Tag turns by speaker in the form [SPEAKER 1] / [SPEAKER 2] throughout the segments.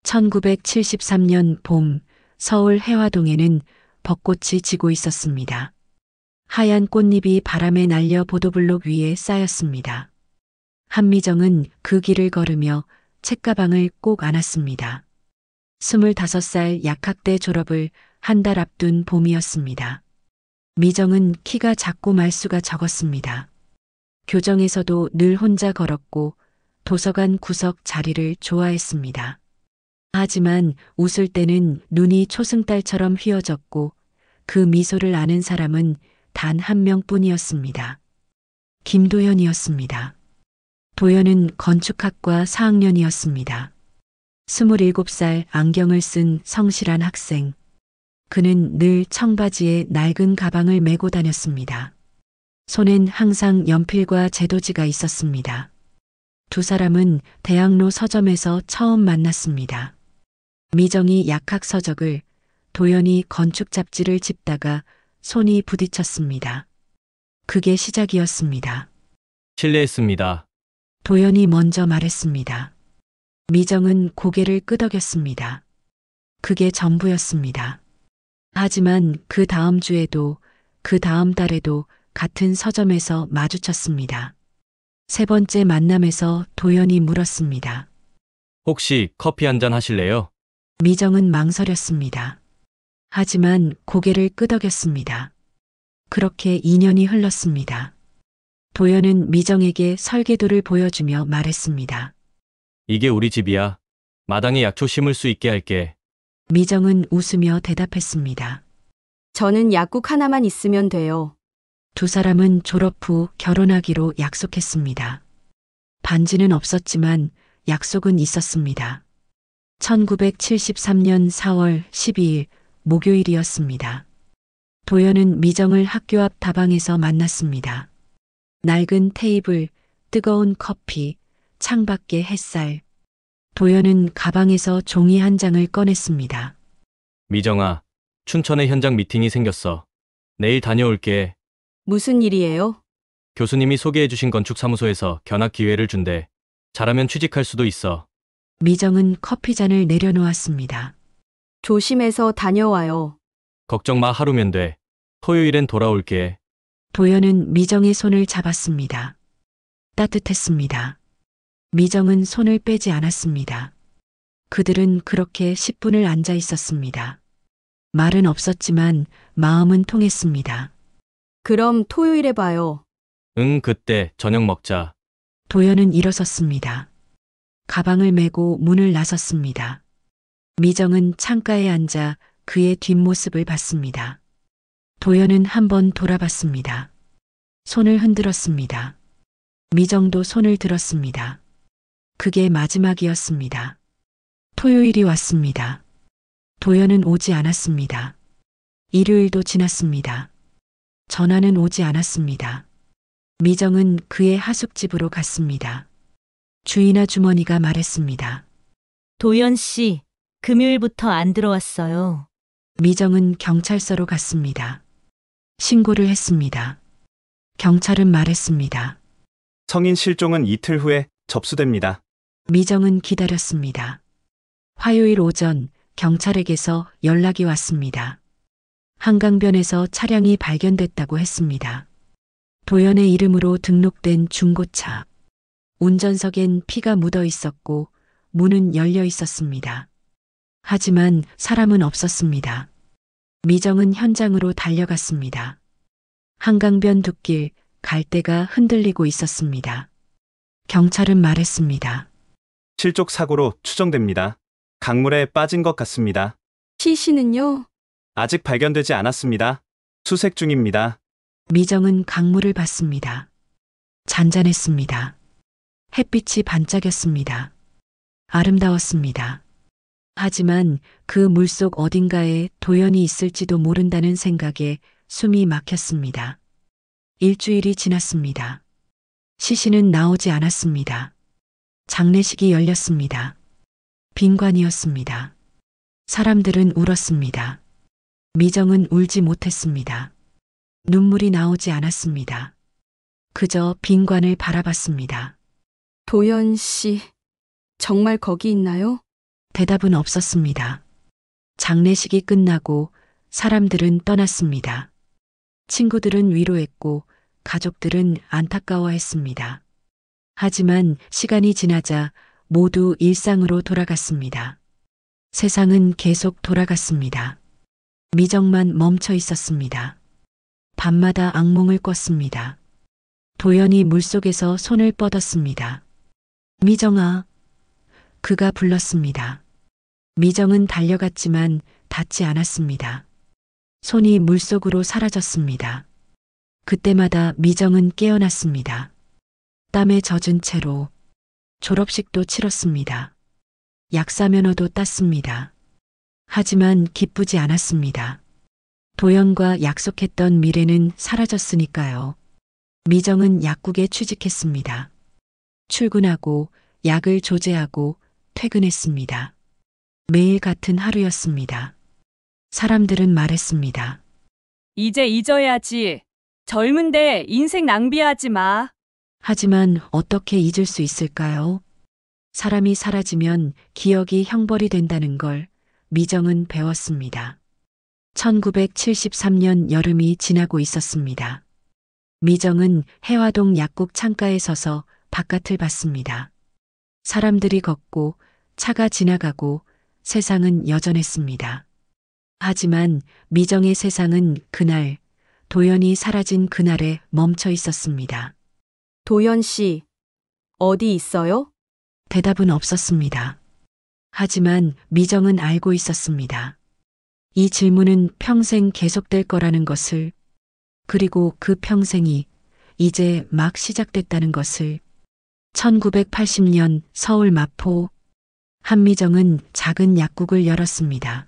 [SPEAKER 1] 1973년 봄 서울 해화동에는 벚꽃이 지고 있었습니다. 하얀 꽃잎이 바람에 날려 보도블록 위에 쌓였습니다. 한미정은 그 길을 걸으며 책가방을 꼭 안았습니다. 25살 약학대 졸업을 한 달 앞둔 봄이었습니다. 미정은 키가 작고 말수가 적었습니다. 교정에서도 늘 혼자 걸었고 도서관 구석 자리를 좋아했습니다. 하지만 웃을 때는 눈이 초승달처럼 휘어졌고 그 미소를 아는 사람은 단 한 명뿐이었습니다. 김도연이었습니다. 도연은 건축학과 4학년이었습니다. 27살 안경을 쓴 성실한 학생. 그는 늘 청바지에 낡은 가방을 메고 다녔습니다. 손엔 항상 연필과 제도지가 있었습니다. 두 사람은 대학로 서점에서 처음 만났습니다. 미정이 약학 서적을, 도연이 건축 잡지를 집다가 손이 부딪혔습니다. 그게 시작이었습니다.
[SPEAKER 2] 실례했습니다.
[SPEAKER 1] 도연이 먼저 말했습니다. 미정은 고개를 끄덕였습니다. 그게 전부였습니다. 하지만 그 다음 주에도 그 다음 달에도 같은 서점에서 마주쳤습니다. 세 번째 만남에서 도연이 물었습니다.
[SPEAKER 2] 혹시 커피 한잔 하실래요?
[SPEAKER 1] 미정은 망설였습니다. 하지만 고개를 끄덕였습니다. 그렇게 2년이 흘렀습니다. 도연은 미정에게 설계도를 보여주며 말했습니다.
[SPEAKER 2] 이게 우리 집이야. 마당에 약초 심을 수 있게 할게.
[SPEAKER 1] 미정은 웃으며 대답했습니다.
[SPEAKER 3] 저는 약국 하나만 있으면 돼요.
[SPEAKER 1] 두 사람은 졸업 후 결혼하기로 약속했습니다. 반지는 없었지만 약속은 있었습니다. 1973년 4월 12일 목요일이었습니다. 도연은 미정을 학교 앞 다방에서 만났습니다. 낡은 테이블, 뜨거운 커피, 창밖의 햇살. 도연은 가방에서 종이 한 장을 꺼냈습니다.
[SPEAKER 2] 미정아, 춘천에 현장 미팅이 생겼어. 내일 다녀올게.
[SPEAKER 3] 무슨 일이에요?
[SPEAKER 2] 교수님이 소개해주신 건축사무소에서 견학 기회를 준대. 잘하면 취직할 수도 있어.
[SPEAKER 1] 미정은 커피잔을 내려놓았습니다.
[SPEAKER 3] 조심해서 다녀와요.
[SPEAKER 2] 걱정 마, 하루면 돼. 토요일엔 돌아올게.
[SPEAKER 1] 도연은 미정의 손을 잡았습니다. 따뜻했습니다. 미정은 손을 빼지 않았습니다. 그들은 그렇게 10분을 앉아 있었습니다. 말은 없었지만 마음은 통했습니다.
[SPEAKER 3] 그럼 토요일에 봐요.
[SPEAKER 2] 응, 그때 저녁 먹자.
[SPEAKER 1] 도연은 일어섰습니다. 가방을 메고 문을 나섰습니다. 미정은 창가에 앉아 그의 뒷모습을 봤습니다. 도연은 한번 돌아봤습니다. 손을 흔들었습니다. 미정도 손을 들었습니다. 그게 마지막이었습니다. 토요일이 왔습니다. 도연은 오지 않았습니다. 일요일도 지났습니다. 전화는 오지 않았습니다. 미정은 그의 하숙집으로 갔습니다. 주인 아주머니가 말했습니다.
[SPEAKER 4] 도연 씨, 금요일부터 안 들어왔어요.
[SPEAKER 1] 미정은 경찰서로 갔습니다. 신고를 했습니다. 경찰은 말했습니다.
[SPEAKER 5] 성인 실종은 이틀 후에 접수됩니다.
[SPEAKER 1] 미정은 기다렸습니다. 화요일 오전 경찰에게서 연락이 왔습니다. 한강변에서 차량이 발견됐다고 했습니다. 도연의 이름으로 등록된 중고차. 운전석엔 피가 묻어 있었고 문은 열려 있었습니다. 하지만 사람은 없었습니다. 미정은 현장으로 달려갔습니다. 한강변 둑길, 갈대가 흔들리고 있었습니다. 경찰은 말했습니다.
[SPEAKER 5] 실족 사고로 추정됩니다. 강물에 빠진 것 같습니다.
[SPEAKER 3] 시신은요?
[SPEAKER 5] 아직 발견되지 않았습니다. 수색 중입니다.
[SPEAKER 1] 미정은 강물을 봤습니다. 잔잔했습니다. 햇빛이 반짝였습니다. 아름다웠습니다. 하지만 그 물속 어딘가에 도연이 있을지도 모른다는 생각에 숨이 막혔습니다. 일주일이 지났습니다. 시신은 나오지 않았습니다. 장례식이 열렸습니다. 빈관이었습니다. 사람들은 울었습니다. 미정은 울지 못했습니다. 눈물이 나오지 않았습니다. 그저 빈관을 바라봤습니다.
[SPEAKER 3] 도연 씨, 정말 거기 있나요?
[SPEAKER 1] 대답은 없었습니다. 장례식이 끝나고 사람들은 떠났습니다. 친구들은 위로했고 가족들은 안타까워했습니다. 하지만 시간이 지나자 모두 일상으로 돌아갔습니다. 세상은 계속 돌아갔습니다. 미정만 멈춰 있었습니다. 밤마다 악몽을 꿨습니다. 도연이 물속에서 손을 뻗었습니다. 미정아. 그가 불렀습니다. 미정은 달려갔지만 닿지 않았습니다. 손이 물속으로 사라졌습니다. 그때마다 미정은 깨어났습니다. 땀에 젖은 채로 졸업식도 치렀습니다. 약사면허도 땄습니다. 하지만 기쁘지 않았습니다. 도연과 약속했던 미래는 사라졌으니까요. 미정은 약국에 취직했습니다. 출근하고 약을 조제하고 퇴근했습니다. 매일 같은 하루였습니다. 사람들은 말했습니다.
[SPEAKER 6] 이제 잊어야지. 젊은데 인생 낭비하지 마.
[SPEAKER 1] 하지만 어떻게 잊을 수 있을까요? 사람이 사라지면 기억이 형벌이 된다는 걸 미정은 배웠습니다. 1973년 여름이 지나고 있었습니다. 미정은 해화동 약국 창가에 서서 바깥을 봤습니다. 사람들이 걷고 차가 지나가고 세상은 여전했습니다. 하지만 미정의 세상은 그날, 도연이 사라진 그날에 멈춰 있었습니다.
[SPEAKER 3] 도연 씨, 어디 있어요?
[SPEAKER 1] 대답은 없었습니다. 하지만 미정은 알고 있었습니다. 이 질문은 평생 계속될 거라는 것을, 그리고 그 평생이 이제 막 시작됐다는 것을. 1980년 서울 마포, 한미정은 작은 약국을 열었습니다.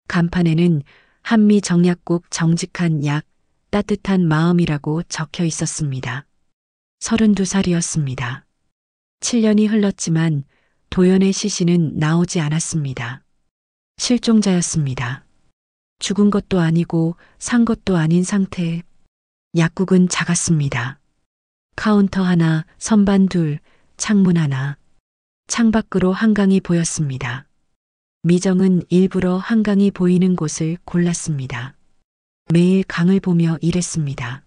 [SPEAKER 1] 간판에는 한미정약국 정직한 약, 따뜻한 마음이라고 적혀 있었습니다. 32살이었습니다. 7년이 흘렀지만 도연의 시신은 나오지 않았습니다. 실종자였습니다. 죽은 것도 아니고 산 것도 아닌 상태에 약국은 작았습니다. 카운터 하나, 선반 둘, 창문 하나. 창밖으로 한강이 보였습니다. 미정은 일부러 한강이 보이는 곳을 골랐습니다. 매일 강을 보며 일했습니다.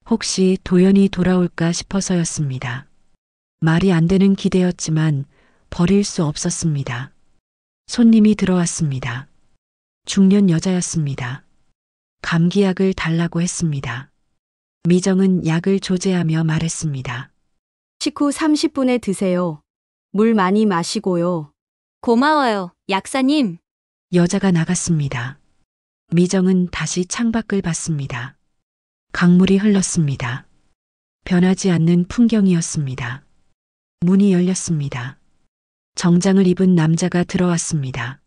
[SPEAKER 1] 혹시 도연이 돌아올까 싶어서였습니다. 말이 안 되는 기대였지만 버릴 수 없었습니다. 손님이 들어왔습니다. 중년 여자였습니다. 감기약을 달라고 했습니다. 미정은 약을 조제하며 말했습니다.
[SPEAKER 3] 식후 30분에 드세요. 물 많이 마시고요.
[SPEAKER 7] 고마워요, 약사님.
[SPEAKER 1] 여자가 나갔습니다. 미정은 다시 창밖을 봤습니다. 강물이 흘렀습니다. 변하지 않는 풍경이었습니다. 문이 열렸습니다. 정장을 입은 남자가 들어왔습니다.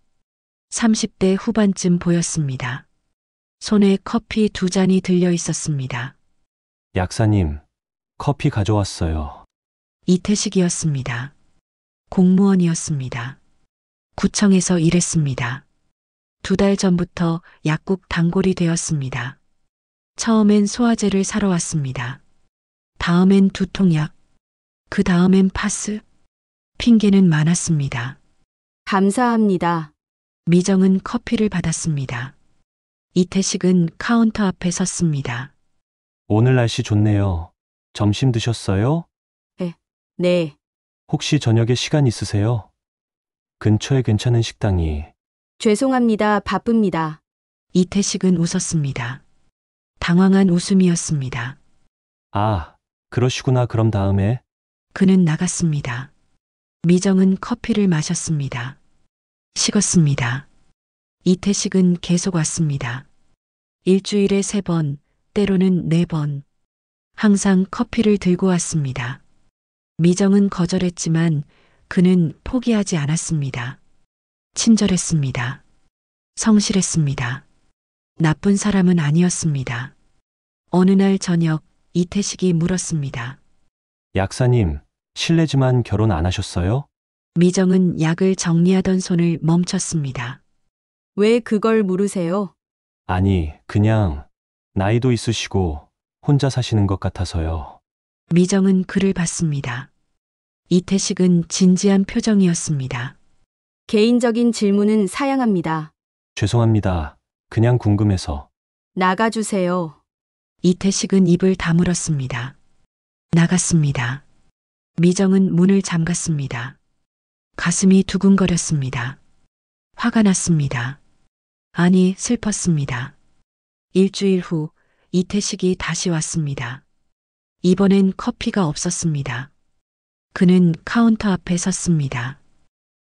[SPEAKER 1] 30대 후반쯤 보였습니다. 손에 커피 2잔이 들려 있었습니다.
[SPEAKER 5] 약사님, 커피 가져왔어요.
[SPEAKER 1] 이태식이었습니다. 공무원이었습니다. 구청에서 일했습니다. 2달 전부터 약국 단골이 되었습니다. 처음엔 소화제를 사러 왔습니다. 다음엔 두통약, 그 다음엔 파스. 핑계는 많았습니다.
[SPEAKER 3] 감사합니다.
[SPEAKER 1] 미정은 커피를 받았습니다. 이태식은 카운터 앞에 섰습니다.
[SPEAKER 5] 오늘 날씨 좋네요. 점심 드셨어요?
[SPEAKER 3] 네,
[SPEAKER 5] 혹시 저녁에 시간 있으세요? 근처에 괜찮은 식당이.
[SPEAKER 3] 죄송합니다. 바쁩니다.
[SPEAKER 1] 이태식은 웃었습니다. 당황한 웃음이었습니다.
[SPEAKER 5] 아, 그러시구나. 그럼 다음에.
[SPEAKER 1] 그는 나갔습니다. 미정은 커피를 마셨습니다. 식었습니다. 이태식은 계속 왔습니다. 일주일에 3번, 때로는 4번. 항상 커피를 들고 왔습니다. 미정은 거절했지만 그는 포기하지 않았습니다. 친절했습니다. 성실했습니다. 나쁜 사람은 아니었습니다. 어느 날 저녁 이태식이 물었습니다.
[SPEAKER 5] 약사님, 실례지만 결혼 안 하셨어요?
[SPEAKER 1] 미정은 약을 정리하던 손을 멈췄습니다.
[SPEAKER 3] 왜 그걸 물으세요?
[SPEAKER 5] 아니, 그냥 나이도 있으시고 혼자 사시는 것 같아서요.
[SPEAKER 1] 미정은 그를 봤습니다. 이태식은 진지한 표정이었습니다.
[SPEAKER 3] 개인적인 질문은 사양합니다.
[SPEAKER 5] 죄송합니다. 그냥 궁금해서.
[SPEAKER 3] 나가주세요.
[SPEAKER 1] 이태식은 입을 다물었습니다. 나갔습니다. 미정은 문을 잠갔습니다. 가슴이 두근거렸습니다. 화가 났습니다. 아니, 슬펐습니다. 일주일 후 이태식이 다시 왔습니다. 이번엔 커피가 없었습니다. 그는 카운터 앞에 섰습니다.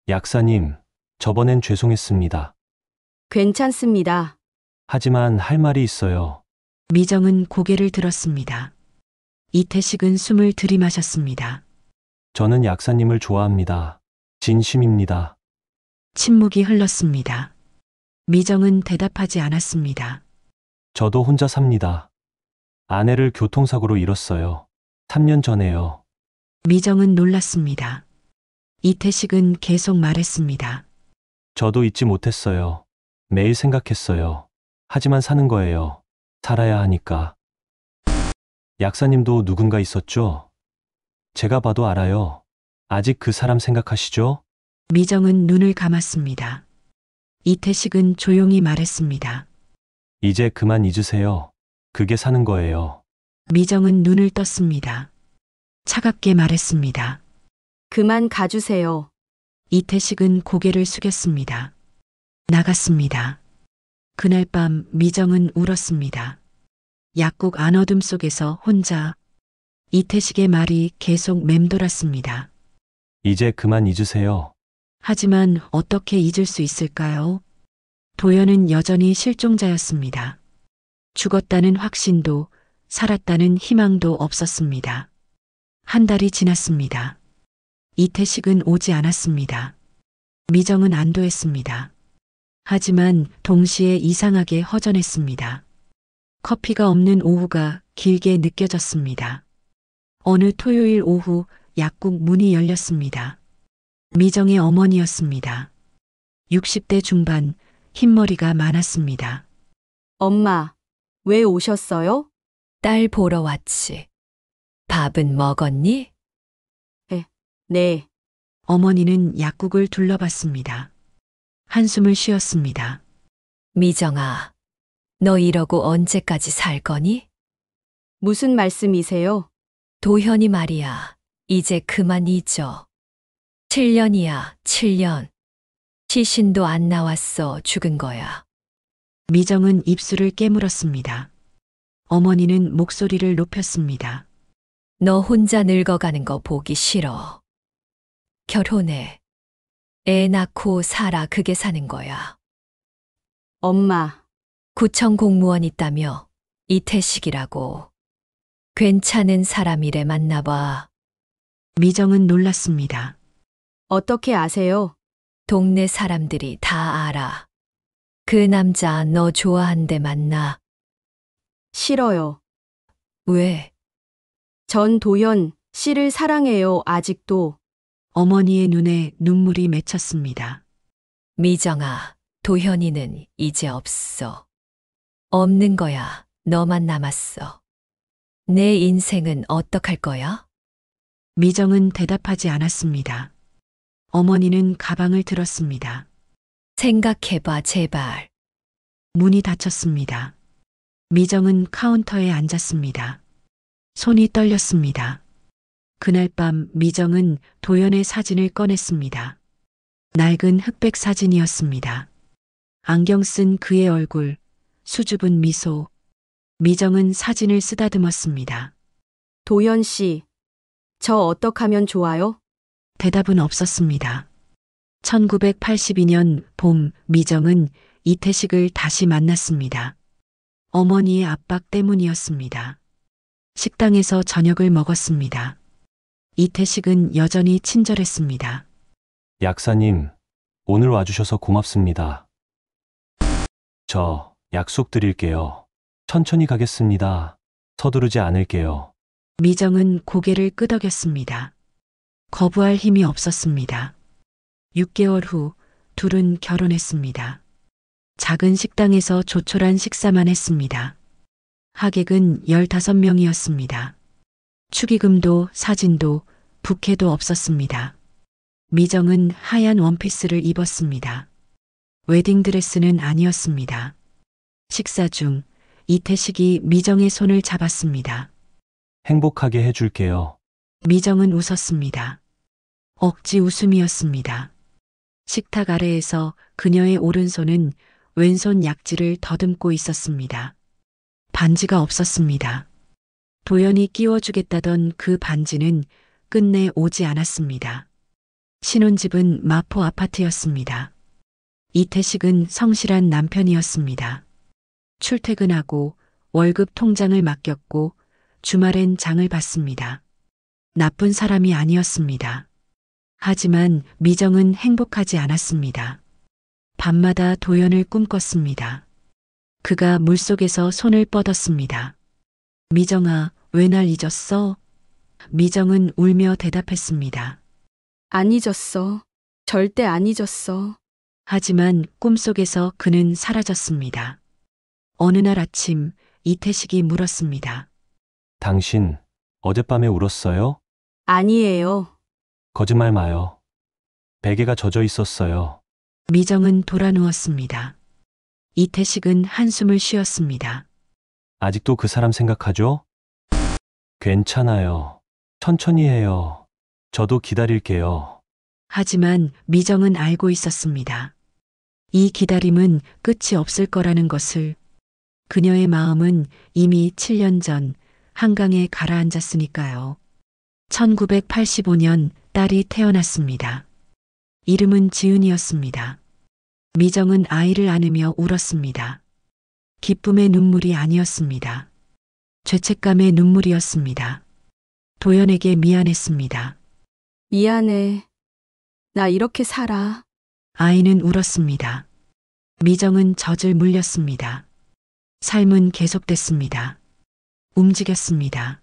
[SPEAKER 5] 약사님, 저번엔 죄송했습니다.
[SPEAKER 3] 괜찮습니다.
[SPEAKER 5] 하지만 할 말이 있어요.
[SPEAKER 1] 미정은 고개를 들었습니다. 이태식은 숨을 들이마셨습니다.
[SPEAKER 5] 저는 약사님을 좋아합니다. 진심입니다.
[SPEAKER 1] 침묵이 흘렀습니다. 미정은 대답하지 않았습니다.
[SPEAKER 5] 저도 혼자 삽니다. 아내를 교통사고로 잃었어요. 3년 전에요.
[SPEAKER 1] 미정은 놀랐습니다. 이태식은 계속 말했습니다.
[SPEAKER 5] 저도 잊지 못했어요. 매일 생각했어요. 하지만 사는 거예요. 살아야 하니까. 약사님도 누군가 있었죠? 제가 봐도 알아요. 아직 그 사람 생각하시죠?
[SPEAKER 1] 미정은 눈을 감았습니다. 이태식은 조용히 말했습니다.
[SPEAKER 5] 이제 그만 잊으세요. 그게 사는 거예요.
[SPEAKER 1] 미정은 눈을 떴습니다. 차갑게 말했습니다.
[SPEAKER 3] 그만 가주세요.
[SPEAKER 1] 이태식은 고개를 숙였습니다. 나갔습니다. 그날 밤 미정은 울었습니다. 약국 안어둠 속에서 혼자. 이태식의 말이 계속 맴돌았습니다.
[SPEAKER 5] 이제 그만 잊으세요.
[SPEAKER 1] 하지만 어떻게 잊을 수 있을까요? 도연은 여전히 실종자였습니다. 죽었다는 확신도 살았다는 희망도 없었습니다. 한 달이 지났습니다. 이태식은 오지 않았습니다. 미정은 안도했습니다. 하지만 동시에 이상하게 허전했습니다. 커피가 없는 오후가 길게 느껴졌습니다. 어느 토요일 오후 약국 문이 열렸습니다. 미정의 어머니였습니다. 60대 중반, 흰머리가 많았습니다.
[SPEAKER 3] 엄마, 왜 오셨어요?
[SPEAKER 8] 딸 보러 왔지. 밥은 먹었니?
[SPEAKER 3] 네.
[SPEAKER 1] 어머니는 약국을 둘러봤습니다. 한숨을 쉬었습니다.
[SPEAKER 8] 미정아, 너 이러고 언제까지 살 거니?
[SPEAKER 3] 무슨 말씀이세요?
[SPEAKER 8] 도현이 말이야. 이제 그만 잊어. 7년이야, 7년. 시신도 안 나왔어, 죽은 거야.
[SPEAKER 1] 미정은 입술을 깨물었습니다. 어머니는 목소리를 높였습니다.
[SPEAKER 8] 너 혼자 늙어가는 거 보기 싫어. 결혼해. 애 낳고 살아, 그게 사는 거야.
[SPEAKER 3] 엄마,
[SPEAKER 8] 구청 공무원 있다며? 이태식이라고. 괜찮은 사람이래, 만나봐.
[SPEAKER 1] 미정은 놀랐습니다.
[SPEAKER 3] 어떻게 아세요?
[SPEAKER 8] 동네 사람들이 다 알아. 그 남자 너 좋아한대, 만나.
[SPEAKER 3] 싫어요.
[SPEAKER 8] 왜?
[SPEAKER 3] 전 도현 씨를 사랑해요, 아직도.
[SPEAKER 1] 어머니의 눈에 눈물이 맺혔습니다.
[SPEAKER 8] 미정아, 도현이는 이제 없어. 없는 거야. 너만 남았어. 내 인생은 어떡할 거야?
[SPEAKER 1] 미정은 대답하지 않았습니다. 어머니는 가방을 들었습니다.
[SPEAKER 8] 생각해봐, 제발.
[SPEAKER 1] 문이 닫혔습니다. 미정은 카운터에 앉았습니다. 손이 떨렸습니다. 그날 밤 미정은 도연의 사진을 꺼냈습니다. 낡은 흑백 사진이었습니다. 안경 쓴 그의 얼굴, 수줍은 미소. 미정은 사진을 쓰다듬었습니다.
[SPEAKER 3] 도현 씨, 저 어떡하면 좋아요?
[SPEAKER 1] 대답은 없었습니다. 1982년 봄 미정은 이태식을 다시 만났습니다. 어머니의 압박 때문이었습니다. 식당에서 저녁을 먹었습니다. 이태식은 여전히 친절했습니다.
[SPEAKER 5] 약사님, 오늘 와주셔서 고맙습니다. 저 약속 드릴게요. 천천히 가겠습니다. 서두르지 않을게요.
[SPEAKER 1] 미정은 고개를 끄덕였습니다. 거부할 힘이 없었습니다. 6개월 후 둘은 결혼했습니다. 작은 식당에서 조촐한 식사만 했습니다. 하객은 15명이었습니다. 축의금도 사진도 부케도 없었습니다. 미정은 하얀 원피스를 입었습니다. 웨딩드레스는 아니었습니다. 식사 중 이태식이 미정의 손을 잡았습니다.
[SPEAKER 5] 행복하게 해줄게요.
[SPEAKER 1] 미정은 웃었습니다. 억지 웃음이었습니다. 식탁 아래에서 그녀의 오른손은 왼손 약지를 더듬고 있었습니다. 반지가 없었습니다. 도연이 끼워주겠다던 그 반지는 끝내 오지 않았습니다. 신혼집은 마포 아파트였습니다. 이태식은 성실한 남편이었습니다. 출퇴근하고 월급 통장을 맡겼고 주말엔 장을 봤습니다. 나쁜 사람이 아니었습니다. 하지만 미정은 행복하지 않았습니다. 밤마다 도연을 꿈꿨습니다. 그가 물속에서 손을 뻗었습니다. 미정아, 왜 날 잊었어? 미정은 울며 대답했습니다.
[SPEAKER 3] 안 잊었어. 절대 안 잊었어.
[SPEAKER 1] 하지만 꿈속에서 그는 사라졌습니다. 어느 날 아침 이태식이 물었습니다.
[SPEAKER 5] 당신 어젯밤에 울었어요?
[SPEAKER 3] 아니에요.
[SPEAKER 5] 거짓말 마요. 베개가 젖어 있었어요.
[SPEAKER 1] 미정은 돌아 누웠습니다. 이태식은 한숨을 쉬었습니다.
[SPEAKER 5] 아직도 그 사람 생각하죠? 괜찮아요. 천천히 해요. 저도 기다릴게요.
[SPEAKER 1] 하지만 미정은 알고 있었습니다. 이 기다림은 끝이 없을 거라는 것을. 그녀의 마음은 이미 7년 전 한강에 가라앉았으니까요. 1985년 딸이 태어났습니다. 이름은 지은이었습니다. 미정은 아이를 안으며 울었습니다. 기쁨의 눈물이 아니었습니다. 죄책감의 눈물이었습니다. 도연에게 미안했습니다.
[SPEAKER 3] 미안해. 나 이렇게 살아.
[SPEAKER 1] 아이는 울었습니다. 미정은 젖을 물렸습니다. 삶은 계속됐습니다. 움직였습니다.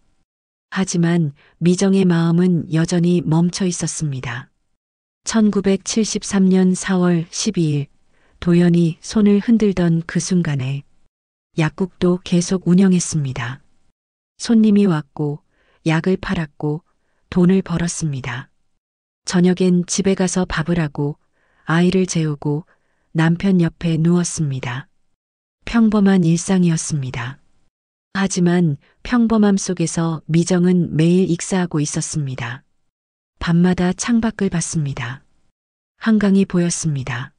[SPEAKER 1] 하지만 미정의 마음은 여전히 멈춰 있었습니다. 1973년 4월 12일 도연이 손을 흔들던 그 순간에 약국도 계속 운영했습니다. 손님이 왔고 약을 팔았고 돈을 벌었습니다. 저녁엔 집에 가서 밥을 하고 아이를 재우고 남편 옆에 누웠습니다. 평범한 일상이었습니다. 하지만 평범함 속에서 미정은 매일 익사하고 있었습니다. 밤마다 창밖을 봤습니다. 한강이 보였습니다.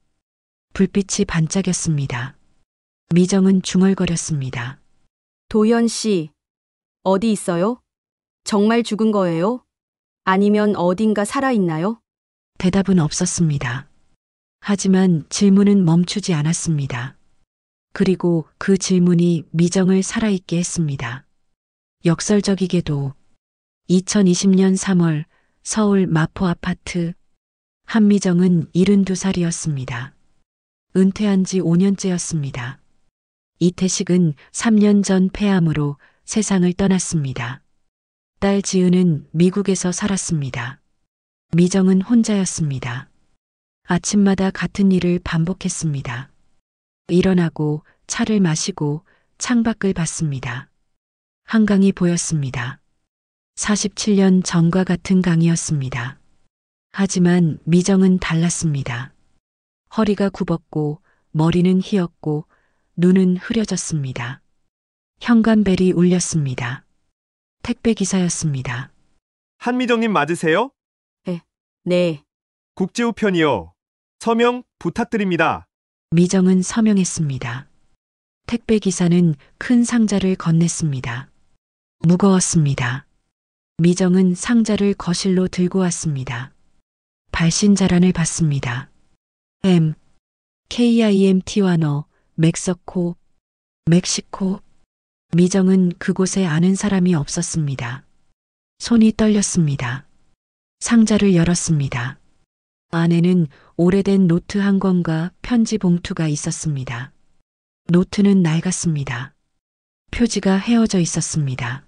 [SPEAKER 1] 불빛이 반짝였습니다. 미정은 중얼거렸습니다.
[SPEAKER 3] 도연 씨, 어디 있어요? 정말 죽은 거예요? 아니면 어딘가 살아있나요?
[SPEAKER 1] 대답은 없었습니다. 하지만 질문은 멈추지 않았습니다. 그리고 그 질문이 미정을 살아있게 했습니다. 역설적이게도 2020년 3월 서울 마포 아파트. 한미정은 72살이었습니다. 은퇴한 지 5년째였습니다. 이태식은 3년 전 폐암으로 세상을 떠났습니다. 딸 지은은 미국에서 살았습니다. 미정은 혼자였습니다. 아침마다 같은 일을 반복했습니다. 일어나고 차를 마시고 창밖을 봤습니다. 한강이 보였습니다. 47년 전과 같은 강이었습니다. 하지만 미정은 달랐습니다. 허리가 굽었고 머리는 휘었고 눈은 흐려졌습니다. 현관벨이 울렸습니다. 택배기사였습니다.
[SPEAKER 9] 한미정님 맞으세요?
[SPEAKER 3] 네.
[SPEAKER 9] 국제우 편이요. 서명 부탁드립니다.
[SPEAKER 1] 미정은 서명했습니다. 택배기사는 큰 상자를 건넸습니다. 무거웠습니다. 미정은 상자를 거실로 들고 왔습니다. 발신자란을 봤습니다. M, KIMT와너, 멕시코, 멕시코. 미정은 그곳에 아는 사람이 없었습니다. 손이 떨렸습니다. 상자를 열었습니다. 안에는 오래된 노트 한 권과 편지 봉투가 있었습니다. 노트는 낡았습니다. 표지가 헤어져 있었습니다.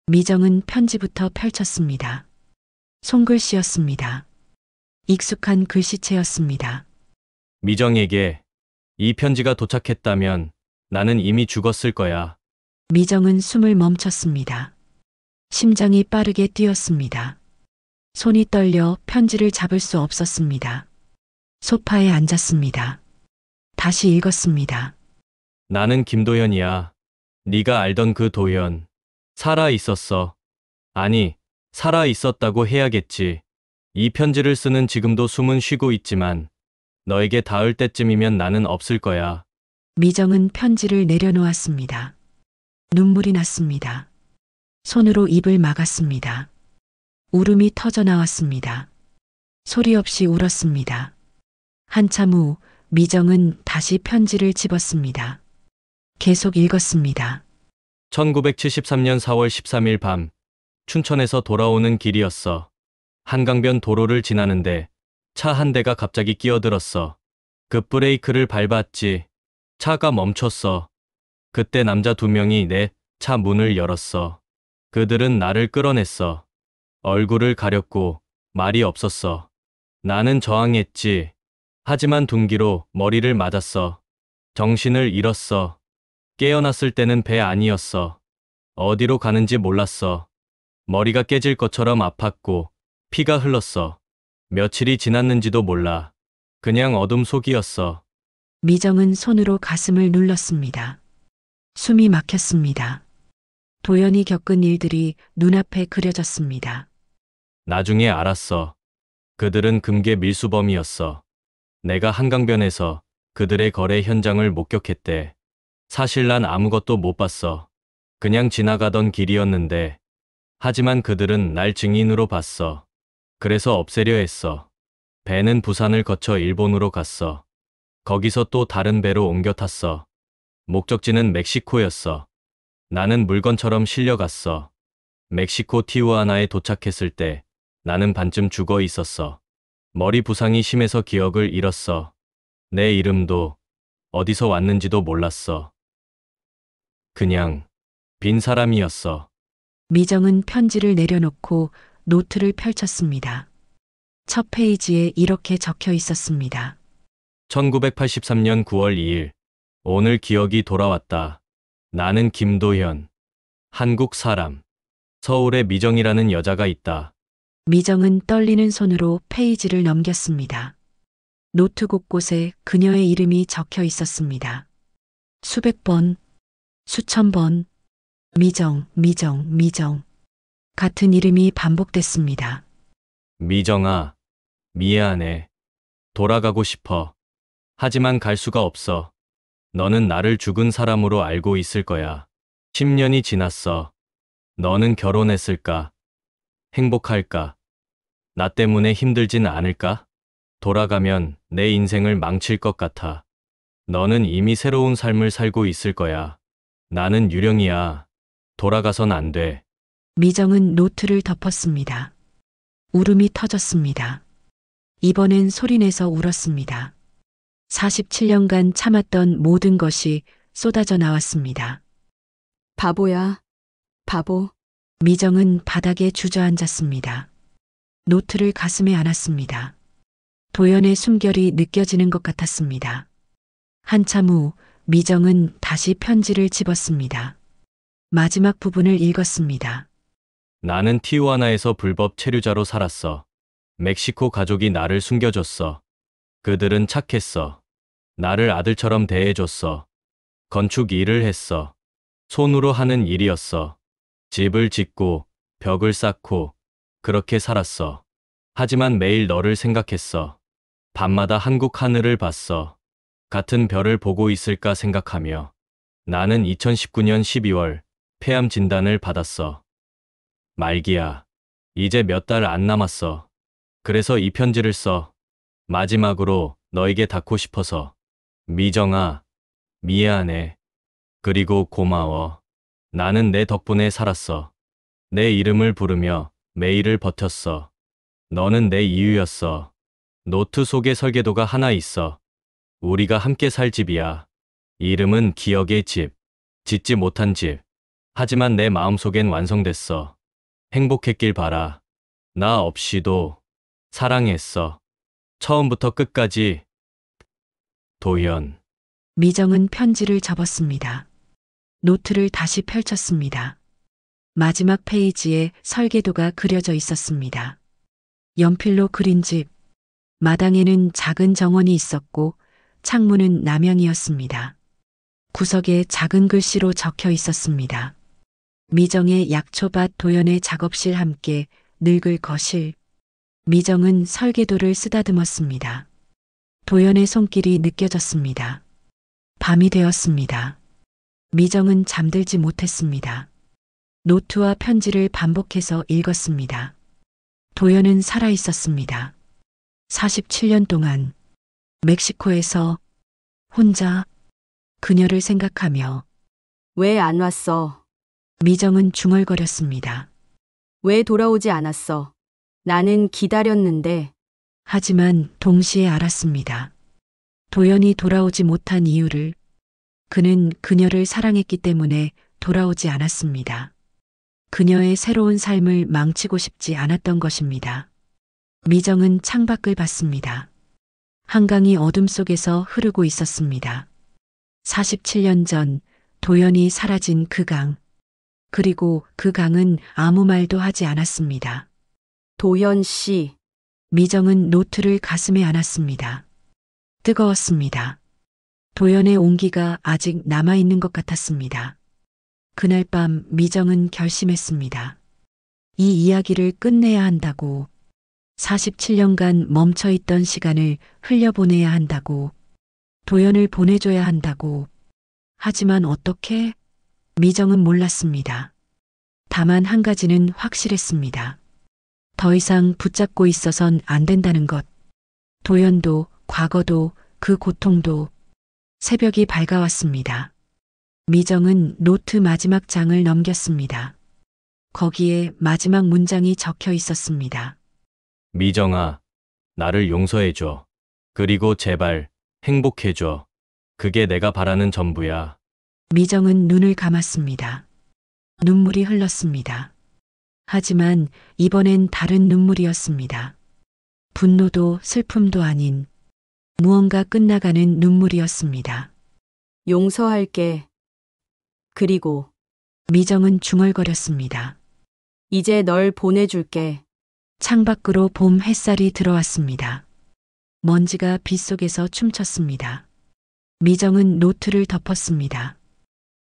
[SPEAKER 1] 미정은 편지부터 펼쳤습니다. 손글씨였습니다. 익숙한 글씨체였습니다.
[SPEAKER 2] 미정에게 이 편지가 도착했다면 나는 이미 죽었을 거야.
[SPEAKER 1] 미정은 숨을 멈췄습니다. 심장이 빠르게 뛰었습니다. 손이 떨려 편지를 잡을 수 없었습니다. 소파에 앉았습니다. 다시 읽었습니다.
[SPEAKER 2] 나는 김도현이야. 네가 알던 그 도현. 살아 있었어. 아니, 살아 있었다고 해야겠지. 이 편지를 쓰는 지금도 숨은 쉬고 있지만 너에게 닿을 때쯤이면 나는 없을 거야.
[SPEAKER 1] 미정은 편지를 내려놓았습니다. 눈물이 났습니다. 손으로 입을 막았습니다. 울음이 터져 나왔습니다. 소리 없이 울었습니다. 한참 후 미정은 다시 편지를 집었습니다. 계속 읽었습니다.
[SPEAKER 2] 1973년 4월 13일 밤, 춘천에서 돌아오는 길이었어. 한강변 도로를 지나는데 차 한 대가 갑자기 끼어들었어. 급브레이크를 밟았지. 차가 멈췄어. 그때 남자 2명이 내 차 문을 열었어. 그들은 나를 끌어냈어. 얼굴을 가렸고 말이 없었어. 나는 저항했지. 하지만 둔기로 머리를 맞았어. 정신을 잃었어. 깨어났을 때는 배 안이었어. 어디로 가는지 몰랐어. 머리가 깨질 것처럼 아팠고 피가 흘렀어. 며칠이 지났는지도 몰라. 그냥 어둠 속이었어.
[SPEAKER 1] 미정은 손으로 가슴을 눌렀습니다. 숨이 막혔습니다. 도연이 겪은 일들이 눈앞에 그려졌습니다.
[SPEAKER 2] 나중에 알았어. 그들은 금괴 밀수범이었어. 내가 한강변에서 그들의 거래 현장을 목격했대. 사실 난 아무것도 못 봤어. 그냥 지나가던 길이었는데. 하지만 그들은 날 증인으로 봤어. 그래서 없애려 했어. 배는 부산을 거쳐 일본으로 갔어. 거기서 또 다른 배로 옮겨 탔어. 목적지는 멕시코였어. 나는 물건처럼 실려갔어. 멕시코 티후아나에 도착했을 때 나는 반쯤 죽어 있었어. 머리 부상이 심해서 기억을 잃었어. 내 이름도 어디서 왔는지도 몰랐어. 그냥 빈 사람이었어.
[SPEAKER 1] 미정은 편지를 내려놓고 노트를 펼쳤습니다. 첫 페이지에 이렇게 적혀 있었습니다.
[SPEAKER 2] 1983년 9월 2일. 오늘 기억이 돌아왔다. 나는 김도현. 한국 사람. 서울에 미정이라는 여자가 있다.
[SPEAKER 1] 미정은 떨리는 손으로 페이지를 넘겼습니다. 노트 곳곳에 그녀의 이름이 적혀 있었습니다. 수백 번, 수천 번, 미정, 미정, 미정. 같은 이름이 반복됐습니다.
[SPEAKER 2] 미정아, 미안해. 돌아가고 싶어. 하지만 갈 수가 없어. 너는 나를 죽은 사람으로 알고 있을 거야. 10년이 지났어. 너는 결혼했을까? 행복할까? 나 때문에 힘들진 않을까? 돌아가면 내 인생을 망칠 것 같아. 너는 이미 새로운 삶을 살고 있을 거야. 나는 유령이야. 돌아가선 안 돼.
[SPEAKER 1] 미정은 노트를 덮었습니다. 울음이 터졌습니다. 이번엔 소리내서 울었습니다. 47년간 참았던 모든 것이 쏟아져 나왔습니다.
[SPEAKER 3] 바보야. 바보.
[SPEAKER 1] 미정은 바닥에 주저앉았습니다. 노트를 가슴에 안았습니다. 도연의 숨결이 느껴지는 것 같았습니다. 한참 후 미정은 다시 편지를 집었습니다. 마지막 부분을 읽었습니다.
[SPEAKER 2] 나는 티후아나에서 불법 체류자로 살았어. 멕시코 가족이 나를 숨겨줬어. 그들은 착했어. 나를 아들처럼 대해줬어. 건축 일을 했어. 손으로 하는 일이었어. 집을 짓고 벽을 쌓고 그렇게 살았어. 하지만 매일 너를 생각했어. 밤마다 한국 하늘을 봤어. 같은 별을 보고 있을까 생각하며. 나는 2019년 12월 폐암 진단을 받았어. 말기야. 이제 몇 달 안 남았어. 그래서 이 편지를 써. 마지막으로 너에게 닿고 싶어서. 미정아, 미안해. 그리고 고마워. 나는 내 덕분에 살았어. 내 이름을 부르며 매일을 버텼어. 너는 내 이유였어. 노트 속에 설계도가 하나 있어. 우리가 함께 살 집이야. 이름은 기억의 집. 짓지 못한 집. 하지만 내 마음속엔 완성됐어. 행복했길 바라. 나 없이도 사랑했어. 처음부터 끝까지. 도연.
[SPEAKER 1] 미정은 편지를 접었습니다. 노트를 다시 펼쳤습니다. 마지막 페이지에 설계도가 그려져 있었습니다. 연필로 그린 집. 마당에는 작은 정원이 있었고 창문은 남향이었습니다. 구석에 작은 글씨로 적혀 있었습니다. 미정의 약초밭 도연의 작업실 함께 늙을 거실. 미정은 설계도를 쓰다듬었습니다. 도연의 손길이 느껴졌습니다. 밤이 되었습니다. 미정은 잠들지 못했습니다. 노트와 편지를 반복해서 읽었습니다. 도연은 살아 있었습니다. 47년 동안 멕시코에서 혼자 그녀를 생각하며
[SPEAKER 3] 왜 안 왔어?
[SPEAKER 1] 미정은 중얼거렸습니다.
[SPEAKER 3] 왜 돌아오지 않았어? 나는 기다렸는데.
[SPEAKER 1] 하지만 동시에 알았습니다. 도연이 돌아오지 못한 이유를. 그는 그녀를 사랑했기 때문에 돌아오지 않았습니다. 그녀의 새로운 삶을 망치고 싶지 않았던 것입니다. 미정은 창밖을 봤습니다. 한강이 어둠 속에서 흐르고 있었습니다. 47년 전 도연이 사라진 그 강. 그리고 그 강은 아무 말도 하지 않았습니다.
[SPEAKER 3] 도연 씨.
[SPEAKER 1] 미정은 노트를 가슴에 안았습니다. 뜨거웠습니다. 도연의 온기가 아직 남아있는 것 같았습니다. 그날 밤 미정은 결심했습니다. 이 이야기를 끝내야 한다고. 47년간 멈춰있던 시간을 흘려보내야 한다고. 도연을 보내줘야 한다고. 하지만 어떻게? 미정은 몰랐습니다. 다만 한 가지는 확실했습니다. 더 이상 붙잡고 있어선 안 된다는 것. 도연도, 과거도, 그 고통도. 새벽이 밝아왔습니다. 미정은 노트 마지막 장을 넘겼습니다. 거기에 마지막 문장이 적혀 있었습니다.
[SPEAKER 2] 미정아, 나를 용서해줘. 그리고 제발 행복해줘. 그게 내가 바라는 전부야.
[SPEAKER 1] 미정은 눈을 감았습니다. 눈물이 흘렀습니다. 하지만 이번엔 다른 눈물이었습니다. 분노도 슬픔도 아닌 무언가 끝나가는 눈물이었습니다.
[SPEAKER 3] 용서할게. 그리고
[SPEAKER 1] 미정은 중얼거렸습니다.
[SPEAKER 3] 이제 널 보내줄게.
[SPEAKER 1] 창밖으로 봄 햇살이 들어왔습니다. 먼지가 빗속에서 춤췄습니다. 미정은 노트를 덮었습니다.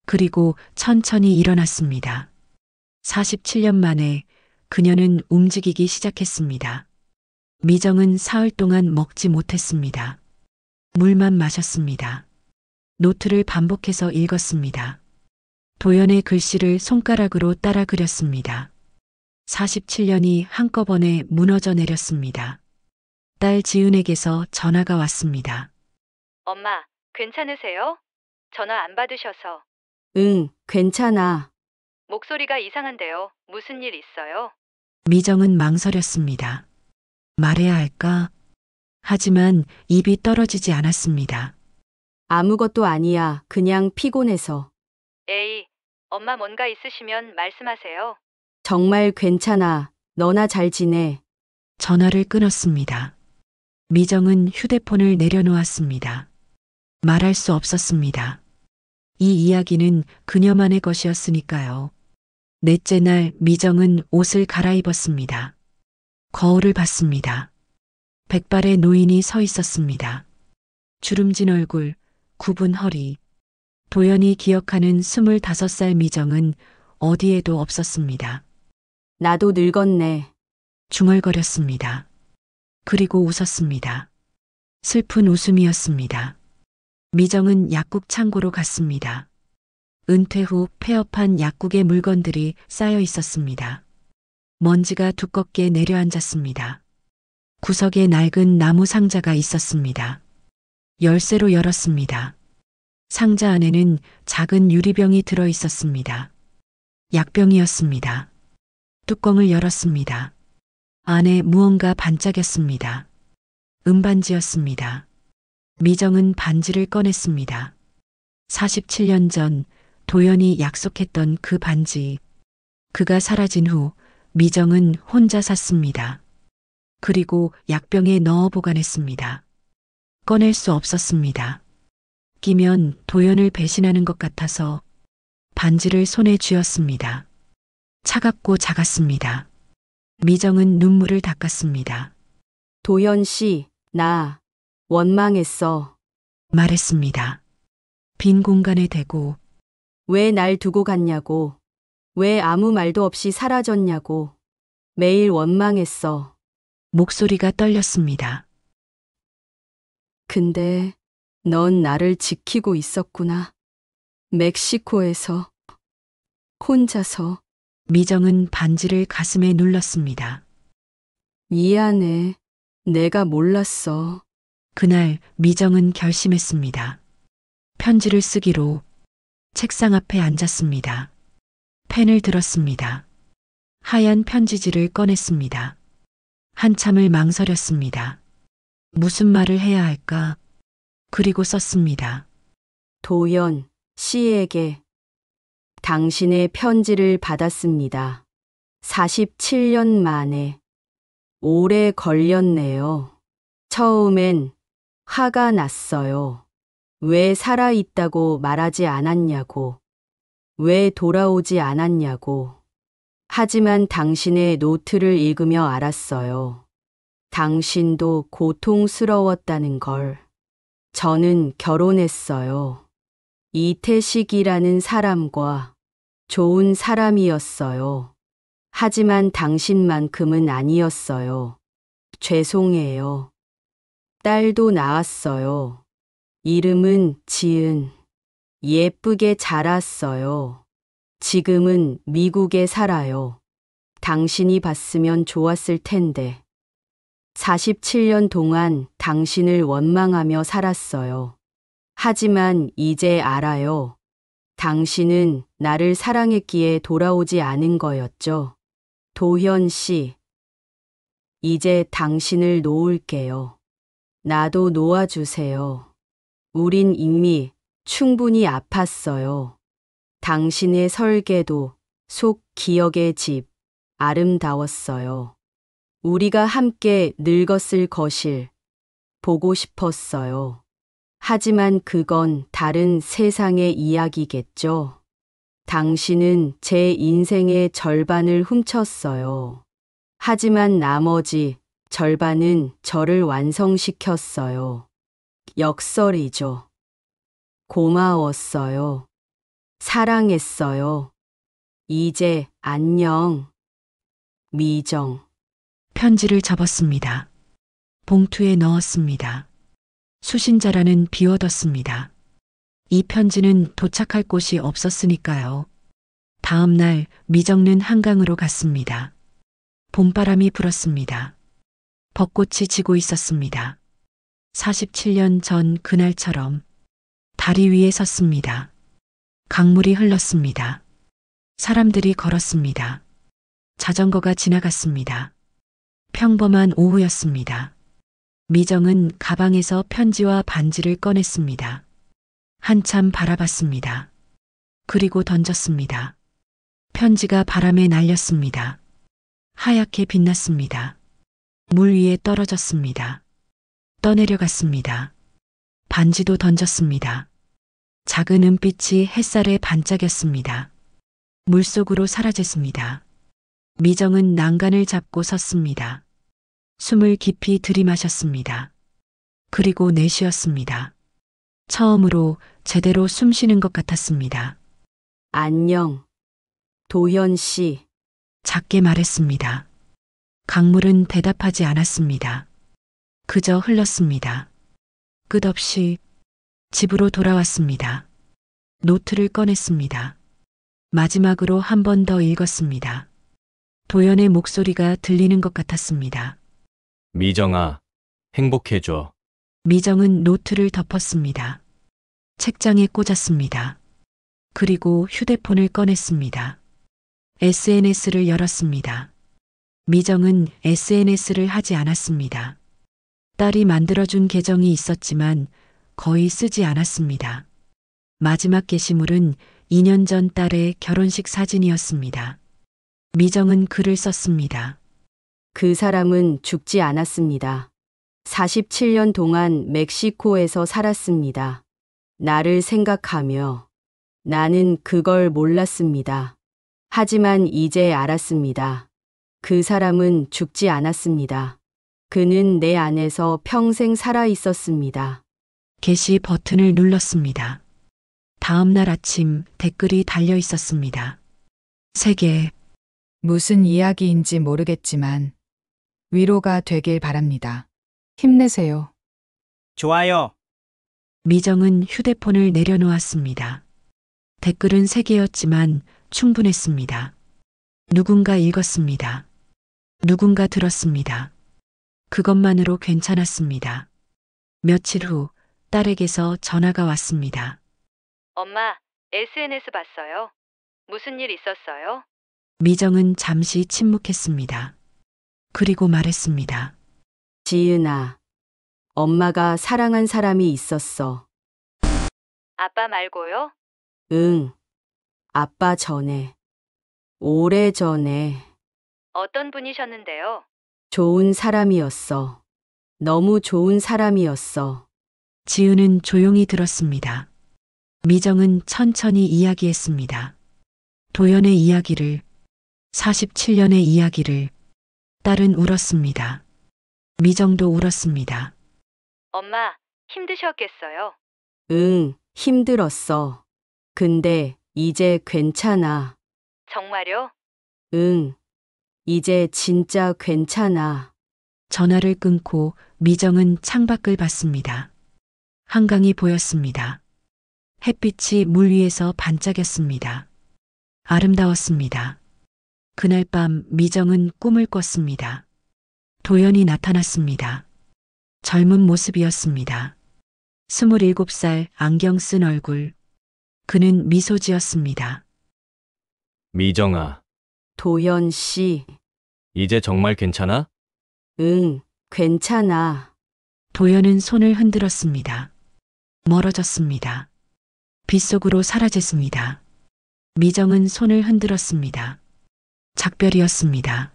[SPEAKER 1] 그리고 천천히 일어났습니다. 47년 만에 그녀는 움직이기 시작했습니다. 미정은 사흘 동안 먹지 못했습니다. 물만 마셨습니다. 노트를 반복해서 읽었습니다. 도연의 글씨를 손가락으로 따라 그렸습니다. 47년이 한꺼번에 무너져 내렸습니다. 딸 지은에게서 전화가 왔습니다.
[SPEAKER 7] 엄마, 괜찮으세요? 전화 안 받으셔서.
[SPEAKER 3] 응, 괜찮아.
[SPEAKER 7] 목소리가 이상한데요. 무슨 일 있어요?
[SPEAKER 1] 미정은 망설였습니다. 말해야 할까? 하지만 입이 떨어지지 않았습니다.
[SPEAKER 3] 아무것도 아니야. 그냥 피곤해서.
[SPEAKER 7] 에이, 엄마 뭔가 있으시면 말씀하세요.
[SPEAKER 3] 정말 괜찮아. 너나 잘 지내.
[SPEAKER 1] 전화를 끊었습니다. 미정은 휴대폰을 내려놓았습니다. 말할 수 없었습니다. 이 이야기는 그녀만의 것이었으니까요. 넷째 날 미정은 옷을 갈아입었습니다. 거울을 봤습니다. 백발의 노인이 서 있었습니다. 주름진 얼굴, 굽은 허리. 도연이 기억하는 25살 미정은 어디에도 없었습니다.
[SPEAKER 3] 나도 늙었네.
[SPEAKER 1] 중얼거렸습니다. 그리고 웃었습니다. 슬픈 웃음이었습니다. 미정은 약국 창고로 갔습니다. 은퇴 후 폐업한 약국의 물건들이 쌓여 있었습니다. 먼지가 두껍게 내려앉았습니다. 구석에 낡은 나무 상자가 있었습니다. 열쇠로 열었습니다. 상자 안에는 작은 유리병이 들어 있었습니다. 약병이었습니다. 뚜껑을 열었습니다. 안에 무언가 반짝였습니다. 은반지였습니다. 미정은 반지를 꺼냈습니다. 47년 전 도연이 약속했던 그 반지. 그가 사라진 후 미정은 혼자 샀습니다. 그리고 약병에 넣어 보관했습니다. 꺼낼 수 없었습니다. 끼면 도연을 배신하는 것 같아서 반지를 손에 쥐었습니다. 차갑고 작았습니다. 미정은 눈물을 닦았습니다.
[SPEAKER 3] 도현 씨, 나 원망했어.
[SPEAKER 1] 말했습니다. 빈 공간에 대고
[SPEAKER 3] 왜 날 두고 갔냐고. 왜 아무 말도 없이 사라졌냐고. 매일 원망했어.
[SPEAKER 1] 목소리가 떨렸습니다.
[SPEAKER 3] 근데 넌 나를 지키고 있었구나. 멕시코에서 혼자서.
[SPEAKER 1] 미정은 반지를 가슴에 눌렀습니다.
[SPEAKER 3] 미안해. 내가 몰랐어.
[SPEAKER 1] 그날 미정은 결심했습니다. 편지를 쓰기로 책상 앞에 앉았습니다. 펜을 들었습니다. 하얀 편지지를 꺼냈습니다. 한참을 망설였습니다. 무슨 말을 해야 할까? 그리고 썼습니다.
[SPEAKER 3] 도연 씨에게 당신의 편지를 받았습니다. 47년 만에. 오래 걸렸네요. 처음엔 화가 났어요. 왜 살아있다고 말하지 않았냐고. 왜 돌아오지 않았냐고. 하지만 당신의 노트를 읽으며 알았어요. 당신도 고통스러웠다는 걸. 저는 결혼했어요. 이태식이라는 사람과 좋은 사람이었어요. 하지만 당신만큼은 아니었어요. 죄송해요. 딸도 낳았어요. 이름은 지은. 예쁘게 자랐어요. 지금은 미국에 살아요. 당신이 봤으면 좋았을 텐데. 47년 동안 당신을 원망하며 살았어요. 하지만 이제 알아요. 당신은 나를 사랑했기에 돌아오지 않은 거였죠. 도현 씨, 이제 당신을 놓을게요. 나도 놓아주세요. 우린 이미 충분히 아팠어요. 당신의 설계도, 속 기억의 집, 아름다웠어요. 우리가 함께 늙었을 것을 보고 싶었어요. 하지만 그건 다른 세상의 이야기겠죠. 당신은 제 인생의 절반을 훔쳤어요. 하지만 나머지 절반은 저를 완성시켰어요. 역설이죠. 고마웠어요. 사랑했어요. 이제 안녕. 미정.
[SPEAKER 1] 편지를 접었습니다. 봉투에 넣었습니다. 수신자라는 비워뒀습니다. 이 편지는 도착할 곳이 없었으니까요. 다음 날 미정는 한강으로 갔습니다. 봄바람이 불었습니다. 벚꽃이 지고 있었습니다. 47년 전 그날처럼 다리 위에 섰습니다. 강물이 흘렀습니다. 사람들이 걸었습니다. 자전거가 지나갔습니다. 평범한 오후였습니다. 미정은 가방에서 편지와 반지를 꺼냈습니다. 한참 바라봤습니다. 그리고 던졌습니다. 편지가 바람에 날렸습니다. 하얗게 빛났습니다. 물 위에 떨어졌습니다. 떠내려갔습니다. 반지도 던졌습니다. 작은 은빛이 햇살에 반짝였습니다. 물속으로 사라졌습니다. 미정은 난간을 잡고 섰습니다. 숨을 깊이 들이마셨습니다. 그리고 내쉬었습니다. 처음으로 제대로 숨 쉬는 것 같았습니다.
[SPEAKER 3] 안녕. 도현 씨.
[SPEAKER 1] 작게 말했습니다. 강물은 대답하지 않았습니다. 그저 흘렀습니다. 끝없이 집으로 돌아왔습니다. 노트를 꺼냈습니다. 마지막으로 한 번 더 읽었습니다. 도연의 목소리가 들리는 것 같았습니다.
[SPEAKER 2] 미정아, 행복해져.
[SPEAKER 1] 미정은 노트를 덮었습니다. 책장에 꽂았습니다. 그리고 휴대폰을 꺼냈습니다. SNS를 열었습니다. 미정은 SNS를 하지 않았습니다. 딸이 만들어준 계정이 있었지만 거의 쓰지 않았습니다. 마지막 게시물은 2년 전 딸의 결혼식 사진이었습니다. 미정은 글을 썼습니다.
[SPEAKER 3] 그 사람은 죽지 않았습니다. 47년 동안 멕시코에서 살았습니다. 나를 생각하며. 나는 그걸 몰랐습니다. 하지만 이제 알았습니다. 그 사람은 죽지 않았습니다. 그는 내 안에서 평생 살아 있었습니다.
[SPEAKER 1] 게시 버튼을 눌렀습니다. 다음 날 아침 댓글이 달려 있었습니다. 3개.
[SPEAKER 10] 무슨 이야기인지 모르겠지만 위로가 되길 바랍니다. 힘내세요.
[SPEAKER 11] 좋아요.
[SPEAKER 1] 미정은 휴대폰을 내려놓았습니다. 댓글은 3개였지만 충분했습니다. 누군가 읽었습니다. 누군가 들었습니다. 그것만으로 괜찮았습니다. 며칠 후 딸에게서 전화가 왔습니다.
[SPEAKER 7] 엄마, SNS 봤어요? 무슨 일 있었어요?
[SPEAKER 1] 미정은 잠시 침묵했습니다. 그리고 말했습니다.
[SPEAKER 3] 지은아, 엄마가 사랑한 사람이 있었어.
[SPEAKER 7] 아빠 말고요?
[SPEAKER 3] 응. 아빠 전에. 오래전에.
[SPEAKER 7] 어떤 분이셨는데요?
[SPEAKER 3] 좋은 사람이었어. 너무 좋은 사람이었어.
[SPEAKER 1] 지은은 조용히 들었습니다. 미정은 천천히 이야기했습니다. 도연의 이야기를, 47년의 이야기를. 딸은 울었습니다. 미정도 울었습니다.
[SPEAKER 7] 엄마, 힘드셨겠어요?
[SPEAKER 3] 응, 힘들었어. 근데 이제 괜찮아.
[SPEAKER 7] 정말요?
[SPEAKER 3] 응, 이제 진짜 괜찮아.
[SPEAKER 1] 전화를 끊고 미정은 창밖을 봤습니다. 한강이 보였습니다. 햇빛이 물 위에서 반짝였습니다. 아름다웠습니다. 그날 밤 미정은 꿈을 꿨습니다. 도연이 나타났습니다. 젊은 모습이었습니다. 27살 안경 쓴 얼굴. 그는 미소 지었습니다.
[SPEAKER 2] 미정아,
[SPEAKER 3] 도연 씨.
[SPEAKER 2] 이제 정말 괜찮아?
[SPEAKER 3] 응, 괜찮아.
[SPEAKER 1] 도연은 손을 흔들었습니다. 멀어졌습니다. 빗속으로 사라졌습니다. 미정은 손을 흔들었습니다. 작별이었습니다.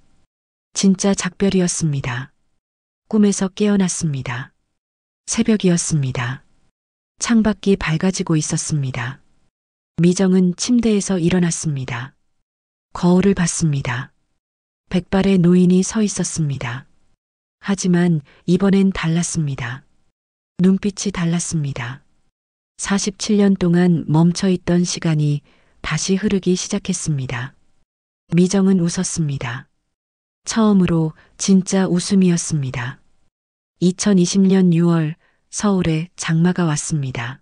[SPEAKER 1] 진짜 작별이었습니다. 꿈에서 깨어났습니다. 새벽이었습니다. 창밖이 밝아지고 있었습니다. 미정은 침대에서 일어났습니다. 거울을 봤습니다. 백발의 노인이 서 있었습니다. 하지만 이번엔 달랐습니다. 눈빛이 달랐습니다. 47년 동안 멈춰있던 시간이 다시 흐르기 시작했습니다. 미정은 웃었습니다. 처음으로 진짜 웃음이었습니다. 2020년 6월 서울에 장마가 왔습니다.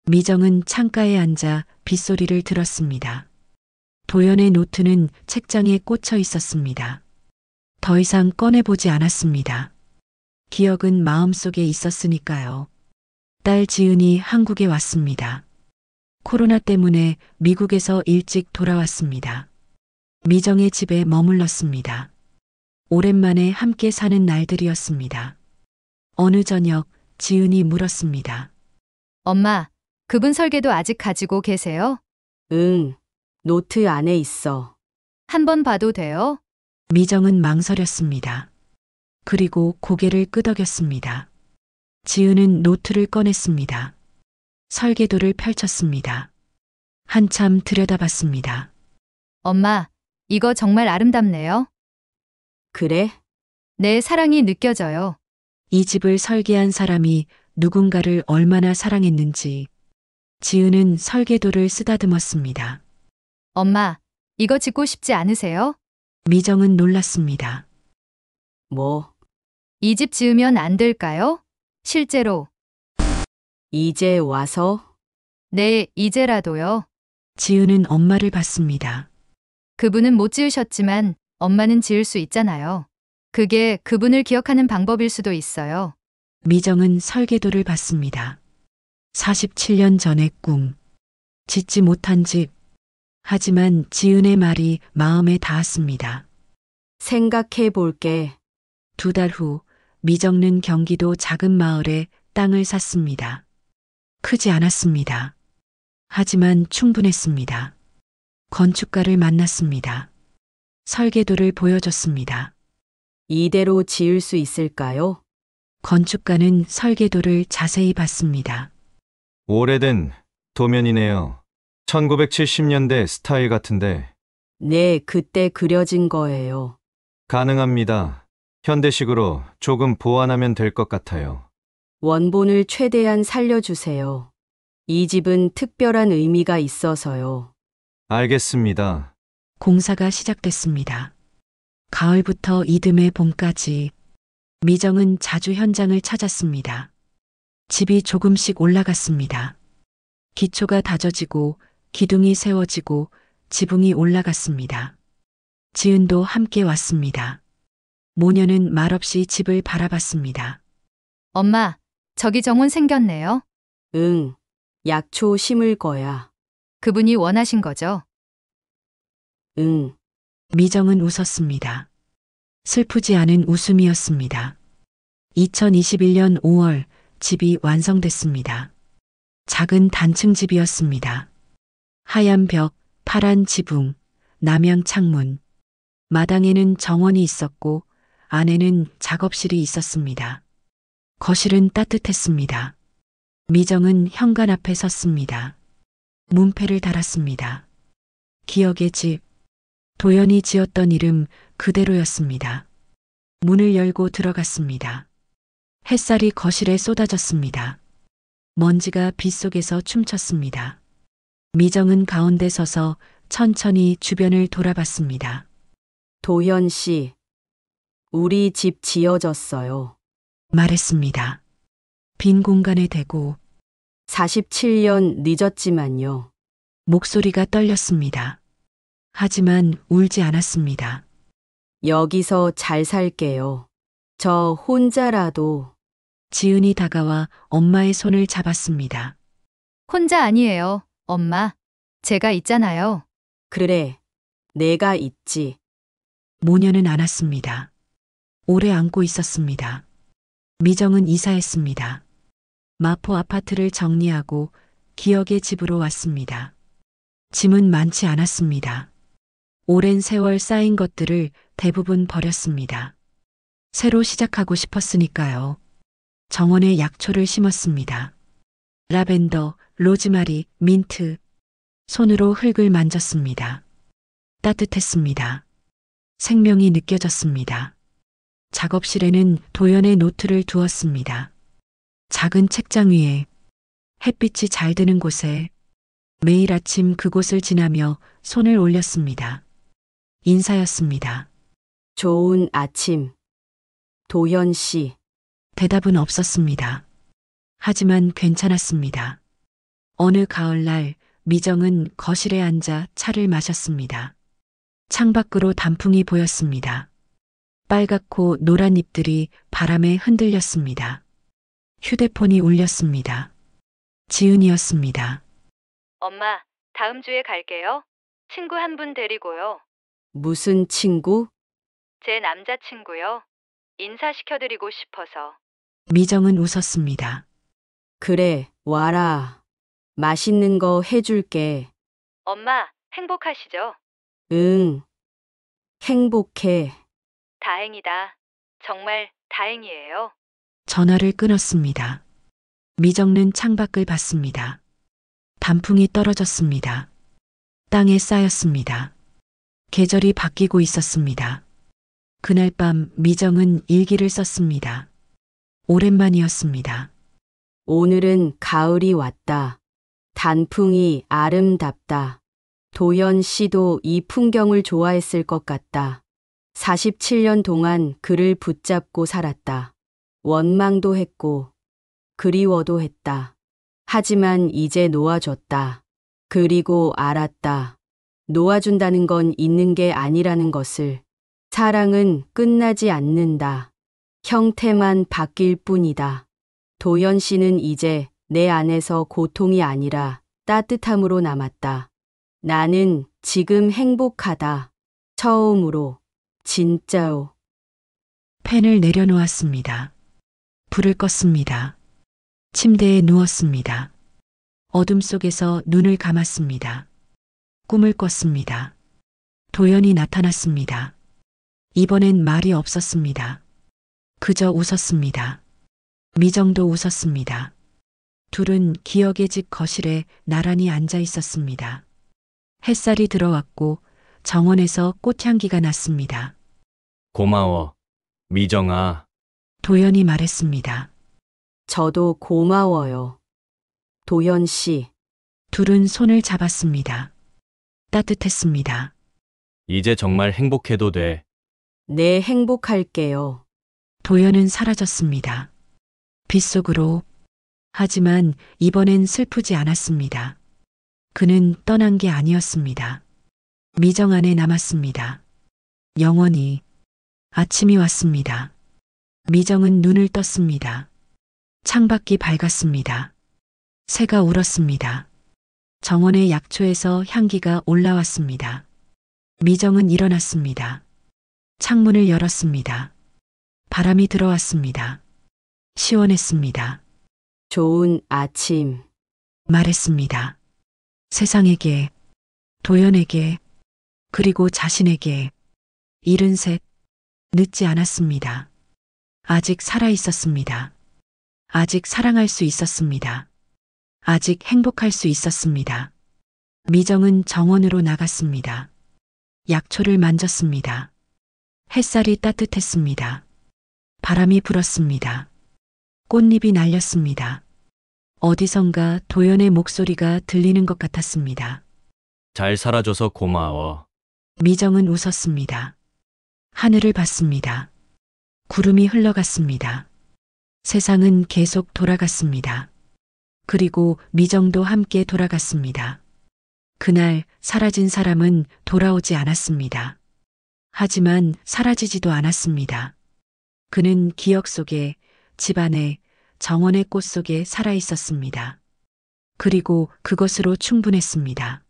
[SPEAKER 1] 미정은 창가에 앉아 빗소리를 들었습니다. 도연의 노트는 책장에 꽂혀 있었습니다. 더 이상 꺼내보지 않았습니다. 기억은 마음속에 있었으니까요. 딸 지은이 한국에 왔습니다. 코로나 때문에 미국에서 일찍 돌아왔습니다. 미정의 집에 머물렀습니다. 오랜만에 함께 사는 날들이었습니다. 어느 저녁 지은이 물었습니다.
[SPEAKER 8] 엄마, 그분 설계도 아직 가지고 계세요?
[SPEAKER 3] 응, 노트 안에 있어.
[SPEAKER 8] 한번 봐도 돼요?
[SPEAKER 1] 미정은 망설였습니다. 그리고 고개를 끄덕였습니다. 지은은 노트를 꺼냈습니다. 설계도를 펼쳤습니다. 한참 들여다봤습니다.
[SPEAKER 8] 엄마, 이거 정말 아름답네요.
[SPEAKER 3] 그래?
[SPEAKER 8] 내 사랑이 느껴져요.
[SPEAKER 1] 이 집을 설계한 사람이 누군가를 얼마나 사랑했는지. 지은은 설계도를 쓰다듬었습니다.
[SPEAKER 8] 엄마, 이거 짓고 싶지 않으세요?
[SPEAKER 1] 미정은 놀랐습니다.
[SPEAKER 3] 뭐,
[SPEAKER 8] 이 집 지으면 안 될까요? 실제로.
[SPEAKER 3] 이제 와서?
[SPEAKER 8] 네, 이제라도요.
[SPEAKER 1] 지은은 엄마를 봤습니다.
[SPEAKER 8] 그분은 못 지으셨지만 엄마는 지을 수 있잖아요. 그게 그분을 기억하는 방법일 수도 있어요.
[SPEAKER 1] 미정은 설계도를 봤습니다. 47년 전의 꿈. 짓지 못한 집. 하지만 지은의 말이 마음에 닿았습니다.
[SPEAKER 3] 생각해 볼게.
[SPEAKER 1] 2달 후 미정는 경기도 작은 마을에 땅을 샀습니다. 크지 않았습니다. 하지만 충분했습니다. 건축가를 만났습니다. 설계도를 보여줬습니다.
[SPEAKER 3] 이대로 지을 수 있을까요?
[SPEAKER 1] 건축가는 설계도를 자세히 봤습니다.
[SPEAKER 12] 오래된 도면이네요. 1970년대 스타일 같은데.
[SPEAKER 3] 네, 그때 그려진 거예요.
[SPEAKER 12] 가능합니다. 현대식으로 조금 보완하면 될 것 같아요.
[SPEAKER 3] 원본을 최대한 살려주세요. 이 집은 특별한 의미가 있어서요.
[SPEAKER 12] 알겠습니다.
[SPEAKER 1] 공사가 시작됐습니다. 가을부터 이듬해 봄까지 미정은 자주 현장을 찾았습니다. 집이 조금씩 올라갔습니다. 기초가 다져지고 기둥이 세워지고 지붕이 올라갔습니다. 지은도 함께 왔습니다. 모녀는 말없이 집을 바라봤습니다.
[SPEAKER 11] 엄마, 저기 정원 생겼네요.
[SPEAKER 3] 응, 약초 심을 거야.
[SPEAKER 11] 그분이 원하신 거죠?
[SPEAKER 3] 응.
[SPEAKER 1] 미정은 웃었습니다. 슬프지 않은 웃음이었습니다. 2021년 5월 집이 완성됐습니다. 작은 단층 집이었습니다. 하얀 벽, 파란 지붕, 남향 창문. 마당에는 정원이 있었고 안에는 작업실이 있었습니다. 거실은 따뜻했습니다. 미정은 현관 앞에 섰습니다. 문패를 달았습니다. 기억의 집. 도연이 지었던 이름 그대로였습니다. 문을 열고 들어갔습니다. 햇살이 거실에 쏟아졌습니다. 먼지가 빗속에서 춤췄습니다. 미정은 가운데 서서 천천히 주변을 돌아봤습니다.
[SPEAKER 3] 도현 씨, 우리 집 지어졌어요.
[SPEAKER 1] 말했습니다. 빈 공간에 대고
[SPEAKER 3] 47년 늦었지만요.
[SPEAKER 1] 목소리가 떨렸습니다. 하지만 울지 않았습니다.
[SPEAKER 3] 여기서 잘 살게요. 저 혼자라도.
[SPEAKER 1] 지은이 다가와 엄마의 손을 잡았습니다.
[SPEAKER 11] 혼자 아니에요, 엄마. 제가 있잖아요.
[SPEAKER 3] 그래, 내가 있지.
[SPEAKER 1] 모녀는 안았습니다. 오래 안고 있었습니다. 미정은 이사했습니다. 마포 아파트를 정리하고 기억의 집으로 왔습니다. 짐은 많지 않았습니다. 오랜 세월 쌓인 것들을 대부분 버렸습니다. 새로 시작하고 싶었으니까요. 정원에 약초를 심었습니다. 라벤더, 로즈마리, 민트. 손으로 흙을 만졌습니다. 따뜻했습니다. 생명이 느껴졌습니다. 작업실에는 도연의 노트를 두었습니다. 작은 책장 위에 햇빛이 잘 드는 곳에 매일 아침 그곳을 지나며 손을 올렸습니다. 인사였습니다.
[SPEAKER 3] 좋은 아침. 도현 씨.
[SPEAKER 1] 대답은 없었습니다. 하지만 괜찮았습니다. 어느 가을날 미정은 거실에 앉아 차를 마셨습니다. 창밖으로 단풍이 보였습니다. 빨갛고 노란 잎들이 바람에 흔들렸습니다. 휴대폰이 울렸습니다. 지은이었습니다.
[SPEAKER 7] 엄마, 다음 주에 갈게요. 친구 한 분 데리고요.
[SPEAKER 3] 무슨 친구?
[SPEAKER 7] 제 남자친구요. 인사시켜드리고 싶어서.
[SPEAKER 1] 미정은 웃었습니다.
[SPEAKER 3] 그래, 와라. 맛있는 거 해줄게.
[SPEAKER 7] 엄마, 행복하시죠?
[SPEAKER 3] 응. 행복해.
[SPEAKER 7] 다행이다. 정말 다행이에요.
[SPEAKER 1] 전화를 끊었습니다. 미정는 창밖을 봤습니다. 단풍이 떨어졌습니다. 땅에 쌓였습니다. 계절이 바뀌고 있었습니다. 그날 밤 미정은 일기를 썼습니다. 오랜만이었습니다.
[SPEAKER 3] 오늘은 가을이 왔다. 단풍이 아름답다. 도연 씨도 이 풍경을 좋아했을 것 같다. 47년 동안 그를 붙잡고 살았다. 원망도 했고 그리워도 했다. 하지만 이제 놓아줬다. 그리고 알았다. 놓아준다는 건 있는 게 아니라는 것을. 사랑은 끝나지 않는다. 형태만 바뀔 뿐이다. 도연 씨는 이제 내 안에서 고통이 아니라 따뜻함으로 남았다. 나는 지금 행복하다. 처음으로. 진짜요.
[SPEAKER 1] 펜을 내려놓았습니다. 불을 껐습니다. 침대에 누웠습니다. 어둠 속에서 눈을 감았습니다. 꿈을 꿨습니다. 도연이 나타났습니다. 이번엔 말이 없었습니다. 그저 웃었습니다. 미정도 웃었습니다. 둘은 기억의 집 거실에 나란히 앉아 있었습니다. 햇살이 들어왔고 정원에서 꽃향기가 났습니다.
[SPEAKER 2] 고마워. 미정아.
[SPEAKER 1] 도연이 말했습니다.
[SPEAKER 3] 저도 고마워요. 도연 씨.
[SPEAKER 1] 둘은 손을 잡았습니다. 따뜻했습니다.
[SPEAKER 2] 이제 정말 행복해도 돼.
[SPEAKER 3] 네, 행복할게요.
[SPEAKER 1] 도연은 사라졌습니다. 빗속으로. 하지만 이번엔 슬프지 않았습니다. 그는 떠난 게 아니었습니다. 미정 안에 남았습니다. 영원히. 아침이 왔습니다. 미정은 눈을 떴습니다. 창밖이 밝았습니다. 새가 울었습니다. 정원의 약초에서 향기가 올라왔습니다. 미정은 일어났습니다. 창문을 열었습니다. 바람이 들어왔습니다. 시원했습니다.
[SPEAKER 3] 좋은 아침.
[SPEAKER 1] 말했습니다. 세상에게, 도연에게, 그리고 자신에게. 73. 늦지 않았습니다. 아직 살아 있었습니다. 아직 사랑할 수 있었습니다. 아직 행복할 수 있었습니다. 미정은 정원으로 나갔습니다. 약초를 만졌습니다. 햇살이 따뜻했습니다. 바람이 불었습니다. 꽃잎이 날렸습니다. 어디선가 도연의 목소리가 들리는 것 같았습니다.
[SPEAKER 2] 잘 살아줘서 고마워.
[SPEAKER 1] 미정은 웃었습니다. 하늘을 봤습니다. 구름이 흘러갔습니다. 세상은 계속 돌아갔습니다. 그리고 미정도 함께 돌아갔습니다. 그날 사라진 사람은 돌아오지 않았습니다. 하지만 사라지지도 않았습니다. 그는 기억 속에, 집 안에, 정원의 꽃 속에 살아 있었습니다. 그리고 그것으로 충분했습니다.